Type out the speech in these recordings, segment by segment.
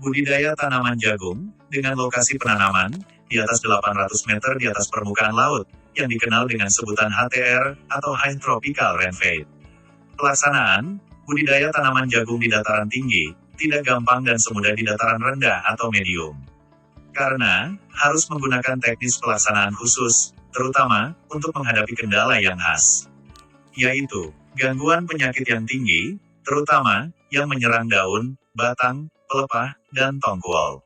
Budidaya tanaman jagung, dengan lokasi penanaman, di atas 800 meter di atas permukaan laut, yang dikenal dengan sebutan HTR, atau High Tropical Rainfall. Pelaksanaan, budidaya tanaman jagung di dataran tinggi, tidak gampang dan semudah di dataran rendah atau medium. Karena, harus menggunakan teknis pelaksanaan khusus, terutama, untuk menghadapi kendala yang khas. Yaitu, gangguan penyakit yang tinggi, terutama, yang menyerang daun, batang, pelepah, dan tongkol.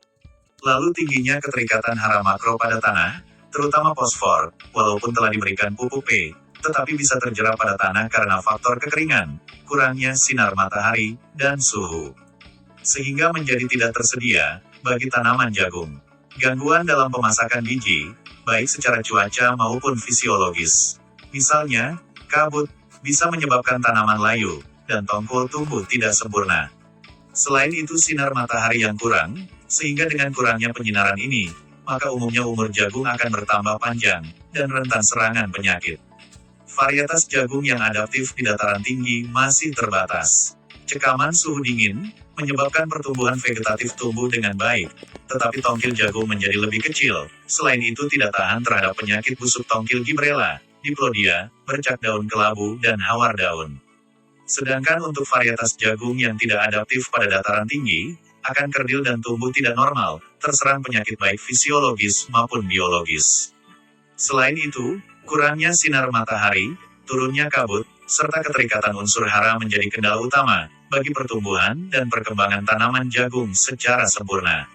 Lalu tingginya keterikatan hara makro pada tanah, terutama fosfor, walaupun telah diberikan pupuk P, tetapi bisa terjerap pada tanah karena faktor kekeringan, kurangnya sinar matahari, dan suhu. Sehingga menjadi tidak tersedia, bagi tanaman jagung. Gangguan dalam pemasakan biji, baik secara cuaca maupun fisiologis. Misalnya, kabut, bisa menyebabkan tanaman layu, dan tongkol tumbuh tidak sempurna. Selain itu sinar matahari yang kurang, sehingga dengan kurangnya penyinaran ini, maka umumnya umur jagung akan bertambah panjang, dan rentan serangan penyakit. Varietas jagung yang adaptif di dataran tinggi masih terbatas. Cekaman suhu dingin, menyebabkan pertumbuhan vegetatif tumbuh dengan baik, tetapi tongkil jagung menjadi lebih kecil. Selain itu tidak tahan terhadap penyakit busuk tongkil Gibberella, Diplodia, bercak daun kelabu, dan hawar daun. Sedangkan untuk varietas jagung yang tidak adaptif pada dataran tinggi, akan kerdil dan tumbuh tidak normal, terserang penyakit baik fisiologis maupun biologis. Selain itu, kurangnya sinar matahari, turunnya kabut, serta keterikatan unsur hara menjadi kendala utama, bagi pertumbuhan dan perkembangan tanaman jagung secara sempurna.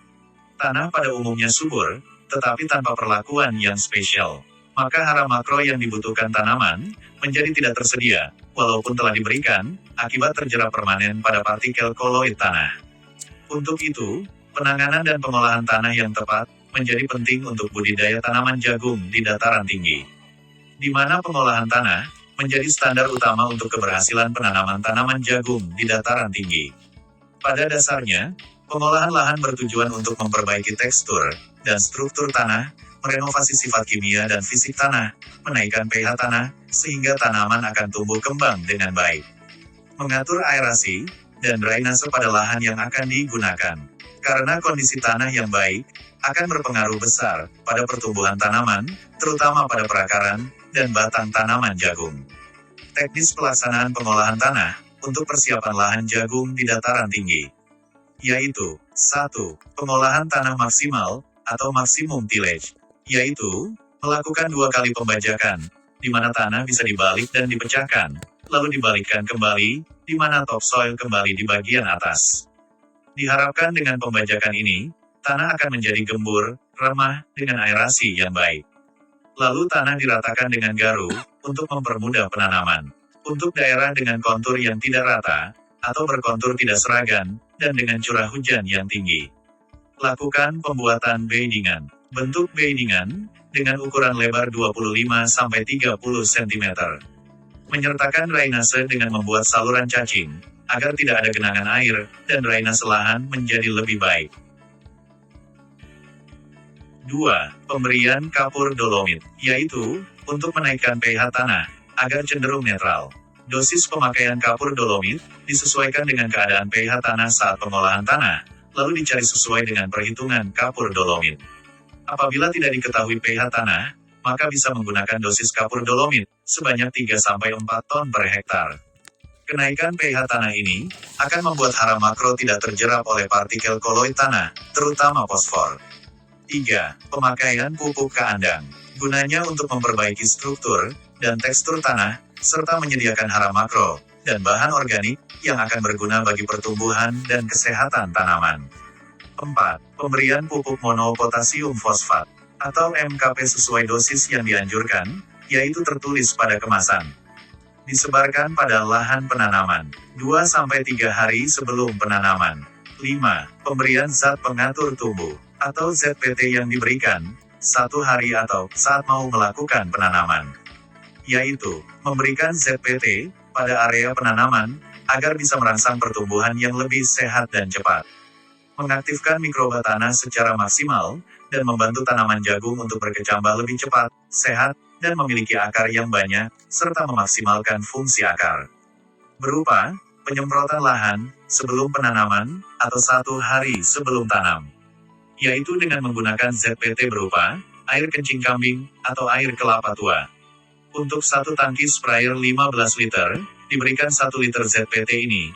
Tanah pada umumnya subur, tetapi tanpa perlakuan yang spesial. Maka hara makro yang dibutuhkan tanaman, menjadi tidak tersedia, walaupun telah diberikan, akibat terjerat permanen pada partikel koloid tanah. Untuk itu, penanganan dan pengolahan tanah yang tepat, menjadi penting untuk budidaya tanaman jagung di dataran tinggi. Di mana pengolahan tanah, menjadi standar utama untuk keberhasilan penanaman tanaman jagung di dataran tinggi. Pada dasarnya, pengolahan lahan bertujuan untuk memperbaiki tekstur dan struktur tanah, merenovasi sifat kimia dan fisik tanah, menaikkan pH tanah, sehingga tanaman akan tumbuh kembang dengan baik. Mengatur aerasi dan drainase pada lahan yang akan digunakan. Karena kondisi tanah yang baik, akan berpengaruh besar pada pertumbuhan tanaman, terutama pada perakaran dan batang tanaman jagung. Teknis pelaksanaan pengolahan tanah, untuk persiapan lahan jagung di dataran tinggi. Yaitu, 1. Pengolahan tanah maksimal, atau maksimum tillage. Yaitu, melakukan 2 kali pembajakan, di mana tanah bisa dibalik dan dipecahkan, lalu dibalikkan kembali, di mana topsoil kembali di bagian atas. Diharapkan dengan pembajakan ini, tanah akan menjadi gembur, remah, dengan aerasi yang baik. Lalu tanah diratakan dengan garu, untuk mempermudah penanaman. Untuk daerah dengan kontur yang tidak rata, atau berkontur tidak seragam, dan dengan curah hujan yang tinggi. Lakukan pembuatan beddingan. Bentuk beddingan, dengan ukuran lebar 25-30 cm. Menyertakan drainase dengan membuat saluran cacing, agar tidak ada genangan air, dan drainase lahan menjadi lebih baik. 2. Pemberian kapur dolomit, yaitu, untuk menaikkan pH tanah, agar cenderung netral. Dosis pemakaian kapur dolomit, disesuaikan dengan keadaan pH tanah saat pengolahan tanah, lalu dicari sesuai dengan perhitungan kapur dolomit. Apabila tidak diketahui pH tanah, maka bisa menggunakan dosis kapur dolomit, sebanyak 3-4 ton per hektar. Kenaikan pH tanah ini, akan membuat hara makro tidak terjerap oleh partikel koloid tanah, terutama fosfor. 3. Pemakaian pupuk keandang. Gunanya untuk memperbaiki struktur, dan tekstur tanah, serta menyediakan hara makro, dan bahan organik, yang akan berguna bagi pertumbuhan dan kesehatan tanaman. 4. Pemberian pupuk monopotasium fosfat, atau MKP sesuai dosis yang dianjurkan, yaitu tertulis pada kemasan. Disebarkan pada lahan penanaman, 2-3 hari sebelum penanaman. 5. Pemberian zat pengatur tumbuh, atau ZPT yang diberikan, 1 hari atau saat mau melakukan penanaman. Yaitu, memberikan ZPT, pada area penanaman, agar bisa merangsang pertumbuhan yang lebih sehat dan cepat. Mengaktifkan mikroba tanah secara maksimal, dan membantu tanaman jagung untuk berkecambah lebih cepat, sehat, dan memiliki akar yang banyak, serta memaksimalkan fungsi akar. Berupa Penyemprotan lahan, sebelum penanaman, atau 1 hari sebelum tanam. Yaitu dengan menggunakan ZPT berupa, air kencing kambing, atau air kelapa tua. Untuk 1 tangki sprayer 15 liter, diberikan 1 liter ZPT ini,